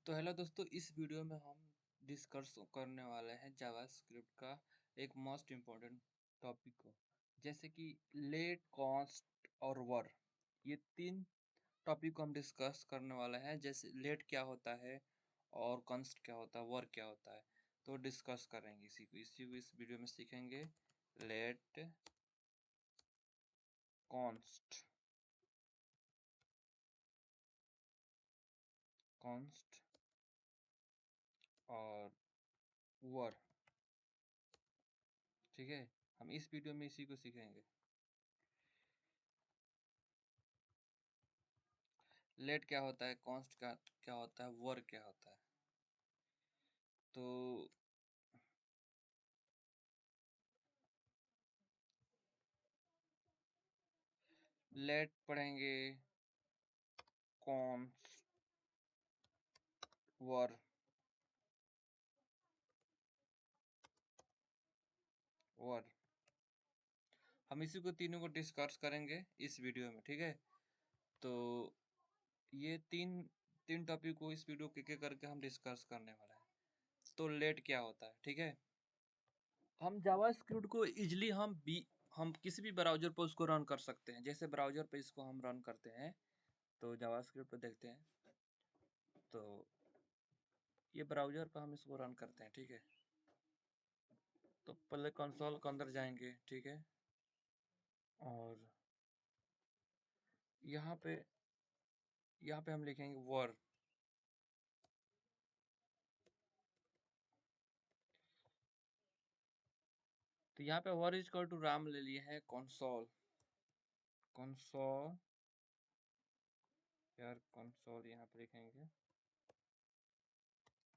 तो हेलो दोस्तों, इस वीडियो में हम डिस्कस करने वाले हैं जावास्क्रिप्ट का एक मोस्ट इम्पोर्टेंट टॉपिक को, जैसे कि लेट, कॉन्स्ट और वर। ये तीन टॉपिक को हम डिस्कस करने वाले हैं। जैसे लेट क्या होता है और कॉन्स्ट क्या होता है, वर क्या होता है, तो डिस्कस करेंगे इसी को इस वीडियो में सीखेंगे। लेट, कॉन्स्ट, कॉन्स्ट और वर। ठीक है, हम इस वीडियो में इसी को सीखेंगे। लेट क्या होता है, कॉन्स्ट का क्या होता है, वर क्या होता है। तो लेट पढ़ेंगे, कॉन्स्ट, वर, वर। हम इसी को तीनों को डिस्कस करेंगे इस वीडियो में। ठीक है, तो ये तीन तीन टॉपिक को इस वीडियो के करके हम डिस्कस करने वाला है। तो लेट क्या होता है, ठीक है। हम जावास्क्रिप्ट को इजिली हम किसी भी ब्राउजर पर उसको रन कर सकते हैं। जैसे ब्राउजर पे इसको हम रन करते हैं, तो जावास्क्रिप्ट पे देखते हैं, तो ये ब्राउजर पर हम इसको रन करते हैं। ठीक है, तो पहले कंसोल के अंदर जाएंगे। ठीक है, और यहाँ पे हम लिखेंगे वर। तो यहाँ पे वर इज इक्वल टू राम ले लिए हैं कंसोल, कंसोल यार, कंसोल यहाँ पे लिखेंगे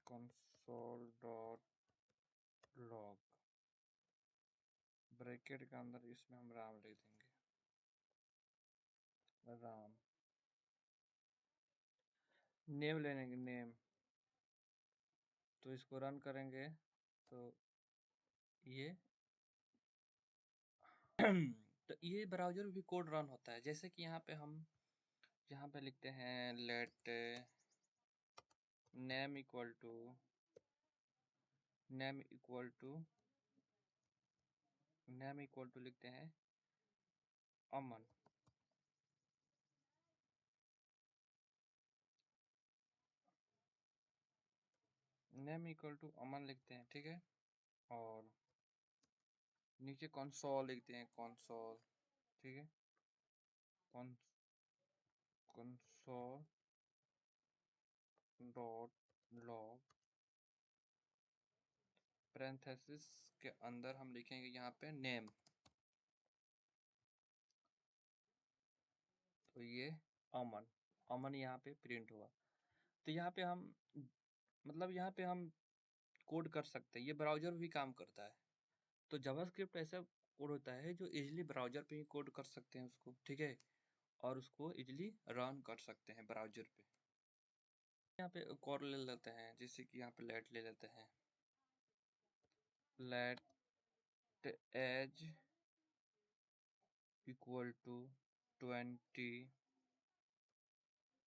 कंसोल डॉट लॉग, ब्रैकेट के अंदर इसमें हम राम लिख देंगे, राम। नेम ले लेंगे, नेम। तो इसको रन करेंगे तो ये तो ये ब्राउजर भी कोड रन होता है। जैसे कि यहाँ पे लिखते हैं let name equal to, name equal to, name equal to लिखते हैं Aman. Name equal to Aman लिखते हैं। ठीक है, और नीचे कंसोल लिखते हैं, कंसोल। ठीक है, कंसोल डॉट लॉग, पैरेंथेसिस के अंदर हम लिखेंगे यहाँ पे नेम। तो ये अमन, अमन यहाँ पे प्रिंट हुआ। तो यहाँ पे हम यहाँ पे हम कोड कर सकते हैं। ये ब्राउजर भी काम करता है। तो जावास्क्रिप्ट ऐसा कोड होता है जो इजीली ब्राउजर पे ही कोड कर सकते हैं उसको। ठीक है, और उसको इजीली रन कर सकते हैं ब्राउजर पे। यहाँ पे और ले लेते हैं, जैसे कि यहाँ पे लेट ले लेते हैं, लेट एज इक्वल टू 20।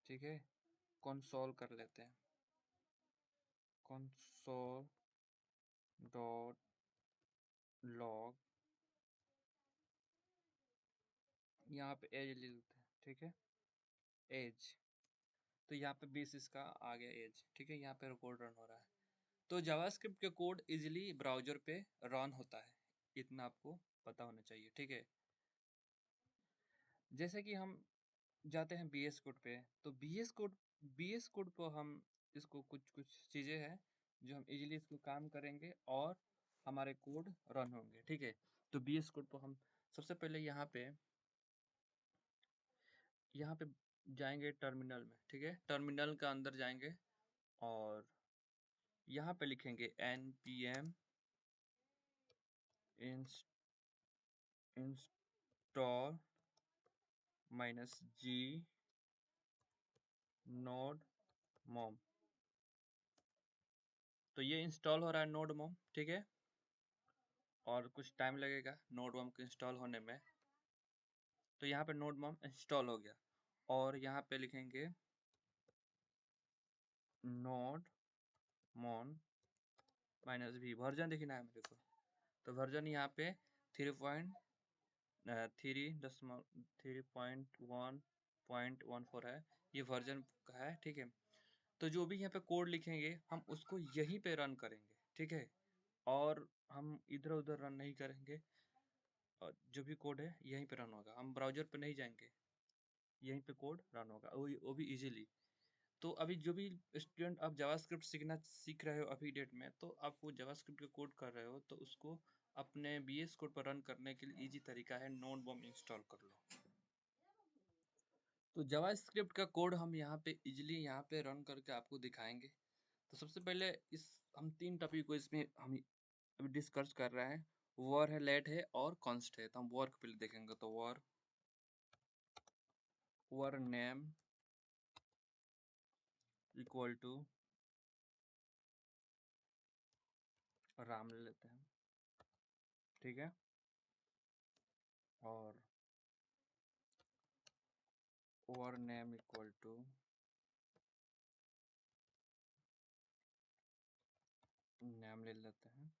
ठीक है, कंसोल कर लेते हैं, कंसोल डॉट लॉग, यहाँ पे एज ले लेते हैं। ठीक है, एज। तो यहाँ पे 20 इसका आ गया एज। ठीक है, यहाँ पे कोड रन हो रहा है। तो जावास्क्रिप्ट के कोड इजीली ब्राउजर पे रन होता है, इतना आपको पता होना चाहिए। ठीक है, जैसे कि हम जाते हैं बीएस कोड पे, तो बीएस कोड को हम इसको कुछ कुछ चीज़ें हैं जो हम इजीली इसको काम करेंगे और हमारे कोड रन होंगे। ठीक है, तो बीएस कोड को हम सबसे पहले यहाँ पे जाएंगे टर्मिनल में। ठीक है, टर्मिनल का अंदर जाएंगे और यहाँ पे लिखेंगे npm इंस्टॉल -g नोड मोम। तो ये इंस्टॉल हो रहा है नोड मोम। ठीक है, और कुछ टाइम लगेगा नोड मोम को इंस्टॉल होने में। तो यहाँ पे नोड मोम इंस्टॉल हो गया, और यहाँ पे लिखेंगे नोड मॉन माइनस भी वर्जन देखना है मेरे को। तो वर्जन यहाँ पे 3.1.14 है, ये वर्जन का है, ठीक है। तो जो भी यहाँ पे कोड लिखेंगे हम उसको यहीं पे रन करेंगे, ठीक है, और हम इधर उधर रन नहीं करेंगे। और जो भी कोड है यहीं पे रन होगा, हम ब्राउजर पे नहीं जाएंगे, यहीं पे कोड रन होगा, वो भी इजीली। तो अभी जो भी स्टूडेंट आप जावास्क्रिप्ट सीख रहे हो अभी डेट में, तो आप वो जावास्क्रिप्ट का कोड कर रहे हो, तो उसको अपने बीएस कोड पर रन करने के लिए इजी तरीका है, नोड बम इंस्टॉल कर लो। तो जावास्क्रिप्ट का कोड हम यहाँ पे इजीली यहाँ पे रन करके आपको दिखाएंगे। तो सबसे पहले इस हम 3 टॉपिक को इसमें हम अभी डिस्कस कर रहे हैं, वर है, लेट है और कॉन्स्ट है। तो हम वर को पहले देखेंगे। तो वर नेम इक्वल टू राम ले लेते हैं, ठीक है। और वर नेम इक्वल टू नेम ले लेते हैं।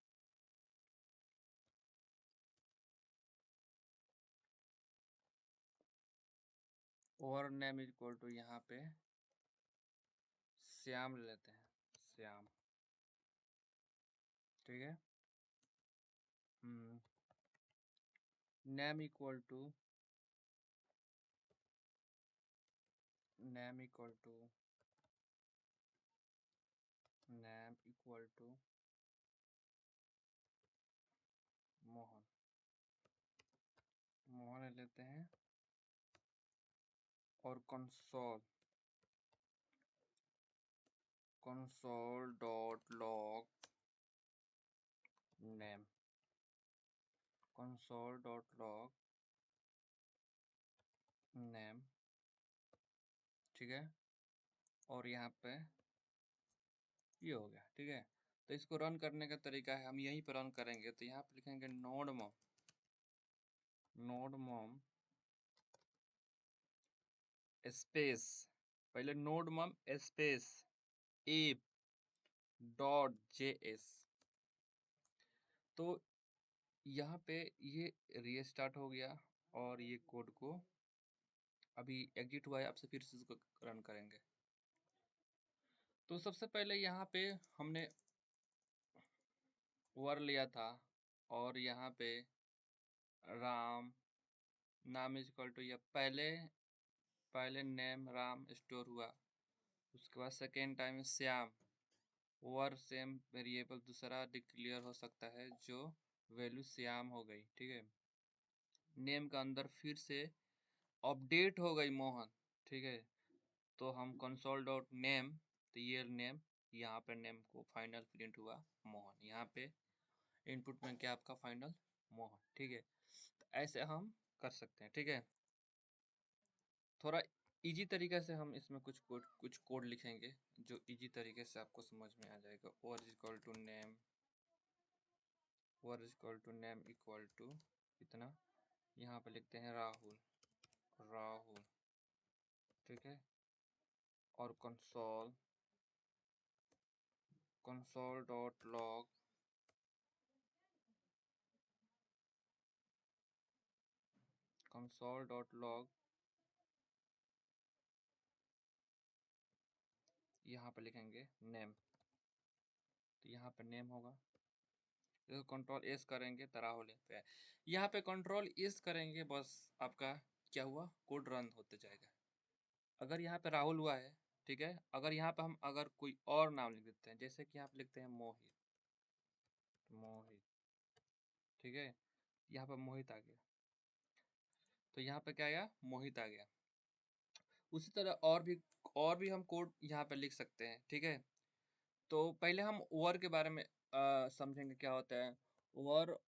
वर नेम इक्वल टू यहाँ पे श्याम ले लेते हैं, श्याम, ठीक है। Name equal to name equal to name equal to Mohan, Mohan ले लेते हैं। और console dot log name, console dot log name, ठीक है। और यहाँ पे ये हो गया, ठीक है। तो इसको रन करने का तरीका है, हम यहीं पर रन करेंगे। तो यहाँ पे लिखेंगे नोड मॉम स्पेस, पहले node mom space app dot JS. तो यहाँ पे ये रीस्टार्ट हो गया और ये कोड को अभी एग्जिट हुआ है, आपसे फिर से इसको रन करेंगे। तो सबसे पहले यहाँ पे हमने वर लिया था और यहाँ पे राम नाम इज इक्वल टू, या पहले नेम राम स्टोर हुआ, उसके बाद सेकेंड टाइम श्याम, वर सेम वेरिएबल दूसरा डिक्लेयर हो सकता है जो वैल्यू श्याम हो गई, ठीक है। नेम का अंदर फिर से अपडेट हो गई मोहन, ठीक है। तो हम कंसोल डॉट नेम, तो ये नेम, यहाँ पे नेम को फाइनल प्रिंट हुआ मोहन, यहाँ पे इनपुट में क्या आपका फाइनल मोहन, ठीक है। तो ऐसे हम कर सकते हैं, ठीक है। थोड़ा इजी तरीके से हम इसमें कुछ कोड लिखेंगे जो इजी तरीके से आपको समझ में आ जाएगा। Var equal to name, var equal to name equal to इतना, यहाँ पे लिखते हैं राहुल, राहुल, ठीक है। और console dot log console dot log यहाँ पे लिखेंगे नेम, तो यहाँ पे नेम होगा। देखो कंट्रोल एस करेंगे तो राहुल पे, यहाँ पे कंट्रोल एस करेंगे, बस आपका क्या हुआ, कोड रन होते जाएगा। अगर यहाँ पे राहुल हुआ है, ठीक है। अगर यहाँ पे हम अगर कोई और नाम लिख देते हैं, जैसे कि यहाँ पे लिखते हैं मोहित, मोहित, ठीक है। यहाँ पे मोहित आ गया, तो यहाँ पे क्या आया, मोहित आ गया। उसी तरह और भी हम कोड यहाँ पे लिख सकते हैं, ठीक है। तो पहले हम वर के बारे में समझेंगे क्या होता है। वर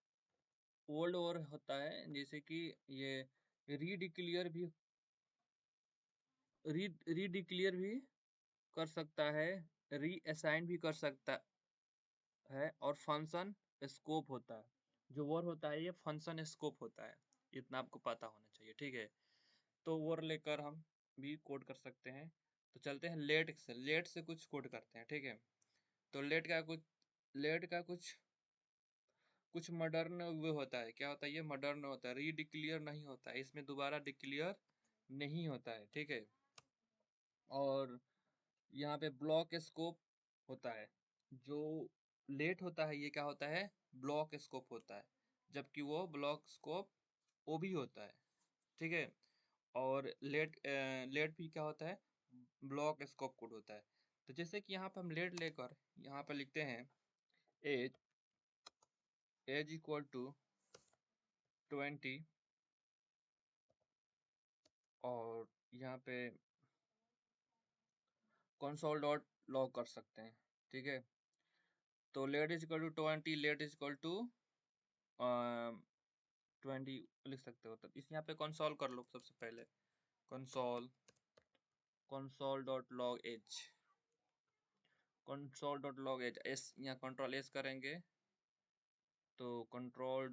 ओल्ड वर होता है, जैसे कि ये रीडिक्लेयर भी रीडिक्लेयर भी कर सकता है, रीअसाइन भी कर सकता है, और फंक्शन स्कोप होता है। जो वर होता है ये फंक्शन स्कोप होता है, इतना आपको पता होना चाहिए, ठीक है। तो वर लेकर हम भी कोड कर सकते हैं। तो चलते हैं लेट से कुछ कोड करते हैं, ठीक है। तो लेट का कुछ मॉडर्न वे होता है। क्या होता है? ये मॉडर्न होता है, रीडिक्लेयर नहीं होता है, इसमें दोबारा डिक्लेयर नहीं होता है, ठीक है। और यहाँ पे ब्लॉक स्कोप होता है। जो लेट होता है ये क्या होता है? ब्लॉक स्कोप होता है, जबकि वो ब्लॉक स्कोप ओ भी होता है, ठीक है। और लेट भी क्या होता है? ब्लॉक स्कोप कोड होता है। तो जैसे कि यहाँ पे हम लेट लेकर यहाँ पे लिखते हैं एज एज इक्वल टू 20, और यहाँ पे कंसोल डॉट लॉग कर सकते हैं, ठीक है। तो let is equal to 20, let is equal to 20 लिख सकते हो। तो इस यहाँ पे कंसोल कर लो सबसे पहले। Console console dot log age, console dot log age S, यहाँ कंट्रोल एस करेंगे तो कंट्रोल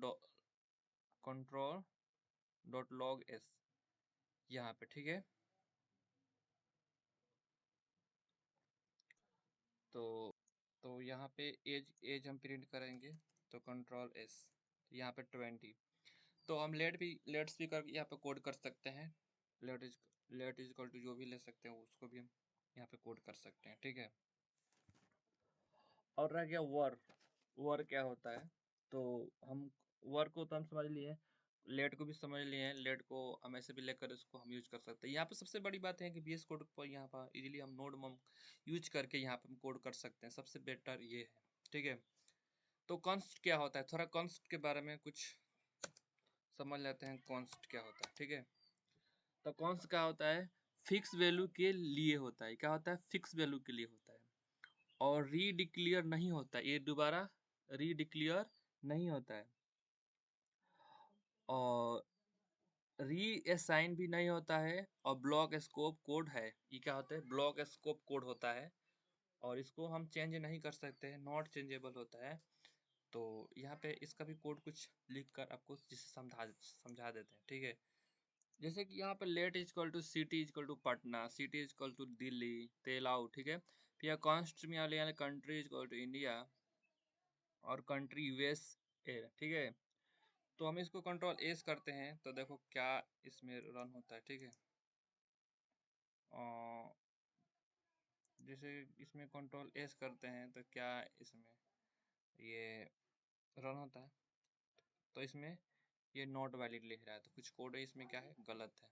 डॉट लॉग एस यहाँ पे, ठीक है। तो यहाँ पे एज एज हम प्रिंट करेंगे तो कंट्रोल एस, यहाँ पे 20। तो हम लेट्स भी कर यहाँ पे कोड कर सकते हैं। लेट इज इक्वल टू जो भी ले सकते हैं उसको भी हम यहाँ पे कोड कर सकते हैं, ठीक है। और रह गया वर क्या होता है? तो हम वर को तो हम समझ लिए, लेट को भी समझ लिए हैं। लेट को हम ऐसे भी लेकर इसको हम यूज कर सकते हैं। यहाँ पे सबसे बड़ी बात है कि बीएस कोड पर यहाँ पर इजीली हम नोड मम यूज करके यहाँ पे हम कोड कर सकते हैं। सबसे बेटर ये है, ठीक है। तो कॉन्स्ट क्या होता है? थोड़ा कॉन्स्ट के बारे में कुछ समझ लेते हैं। कॉन्स्ट क्या होता है, ठीक है। तो कॉन्स्ट क्या होता है? फिक्स वैल्यू के लिए होता है। क्या होता है? फिक्स वैल्यू के लिए होता है, और रीडिक्लेयर नहीं होता है। ये दोबारा रीडिक्लेयर नहीं होता है, और रीअसाइन भी नहीं होता है, और ब्लॉक स्कोप कोड है। ये क्या होता है? ब्लॉक स्कोप कोड होता है, और इसको हम चेंज नहीं कर सकते हैं, नॉट चेंजेबल होता है। तो यहाँ पे इसका भी कोड कुछ लिख कर आपको जिसे समझा देते हैं, ठीक है। जैसे कि यहाँ पे let is equal to city is equal to Patna, city is equal to Delhi, तेलाऊ, ठीक है। फिर कॉन्स्ट में आ country is equal to India, और कंट्री यूएस ए, ठीक है। तो हम इसको कंट्रोल एस करते हैं तो देखो क्या इसमें रन होता है, ठीक है। जैसे इसमें कंट्रोल एस करते हैं तो क्या इसमें ये रन होता है, तो इसमें ये नॉट वैलिड लिख रहा है। तो कुछ कोड है इसमें क्या है? गलत है।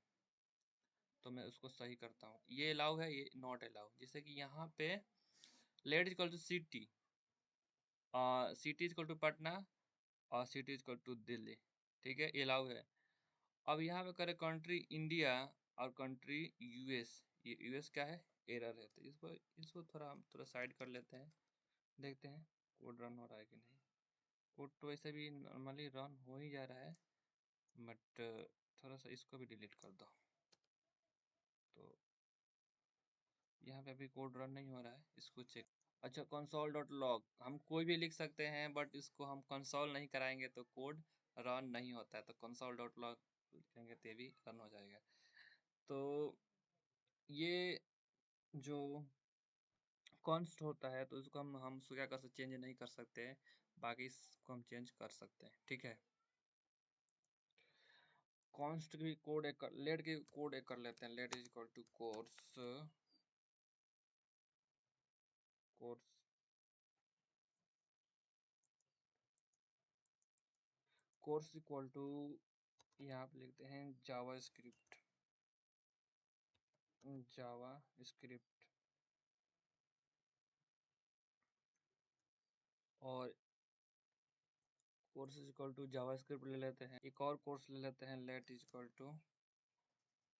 तो मैं उसको सही करता हूँ। ये अलाउ है, ये नॉट अलाउ। जैसे कि यहाँ पे let is equal to city, city is equal to Patna, और city is equal to Delhi, ठीक है, ये अलाउ है। अब यहाँ पे करें कंट्री इंडिया और कंट्री यूएस। ये यूएस क्या है? एरर है। तो इसको इसको थोड़ा हम थोड़ा साइड कर लेते हैं, देखते हैं कोड रन हो रहा है कि नहीं। कोड तो वैसे भी नॉर्मली रन हो ही जा रहा है, बट थोड़ा सा इसको भी डिलीट कर दो। तो यहाँ पे अभी कोड रन नहीं हो रहा है, इसको चेक। अच्छा, कंसोल डॉट लॉग हम कोई भी लिख सकते हैं, बट इसको हम कंसोल नहीं कराएंगे तो कोड रन नहीं होता है। तो कंसोल डॉट लॉग लिखेंगे तो भी रन हो जाएगा। तो ये जो कॉन्स्ट होता है तो इसको हम उसको क्या कर सकते? चेंज नहीं कर सकते हैं, बाकी इसको हम चेंज कर सकते हैं, ठीक है। कॉन्स्ट भी कोड एक लेट के कोड एक कर लेते हैं। Let is equal to course course equal to, यहाँ पे लिखते हैं जावा स्क्रिप्ट, और course is equal to JavaScript ले लेते हैं। एक और कोर्स ले लेते हैं, लेट इज इक्वल टू,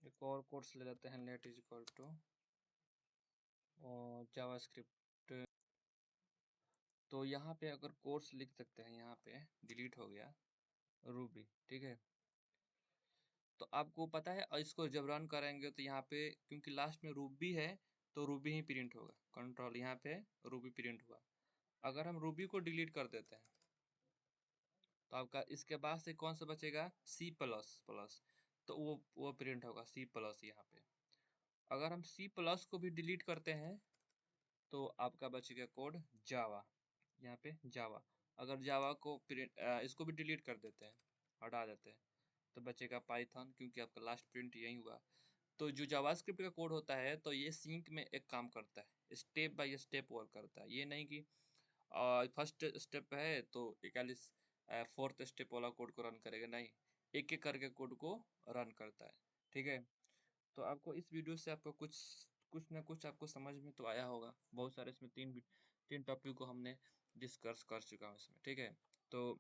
एक और कोर्स ले लेते हैं, लेट इज इक्वल टू और जावा स्क्रिप्ट। तो यहाँ पे अगर कोर्स लिख सकते हैं, यहाँ पे डिलीट हो गया रूबी, ठीक है। तो आपको पता है, और इसको जब रन करेंगे तो यहाँ पे क्योंकि लास्ट में रूबी है तो रूबी ही प्रिंट होगा। कंट्रोल यहाँ पे रूबी प्रिंट हुआ। अगर हम रूबी को डिलीट कर देते हैं तो आपका इसके बाद से कौन सा बचेगा? C plus plus. तो वो प्रिंट होगा सी प्लस यहाँ पे। अगर हम सी प्लस को भी डिलीट करते हैं तो आपका बचेगा कोड जावा, यहाँ पे जावा। अगर जावा को इसको भी डिलीट कर देते हैं, हटा देते हैं, तो बचेगा पाइथन, क्योंकि आपका लास्ट प्रिंट यही हुआ। तो जो जावास्क्रिप्ट का कोड होता है तो ये सिंक में एक काम करता है, स्टेप बाय स्टेप वर्क करता है। ये नहीं कि फर्स्ट स्टेप है तो 41 फोर्थ स्टेप वाला कोड को रन करेगा, नहीं, एक एक करके कोड को रन करता है। ठीक है, तो आपको इस वीडियो से आपको कुछ कुछ ना कुछ आपको समझ में तो आया होगा। बहुत सारे इसमें तीन टॉपिक को हमने डिस्कस कर चुका हूँ इसमें। ठीक है, तो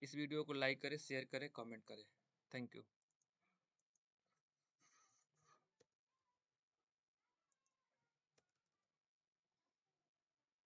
इस वीडियो को लाइक करें, शेयर करें, कमेंट करें। Thank you.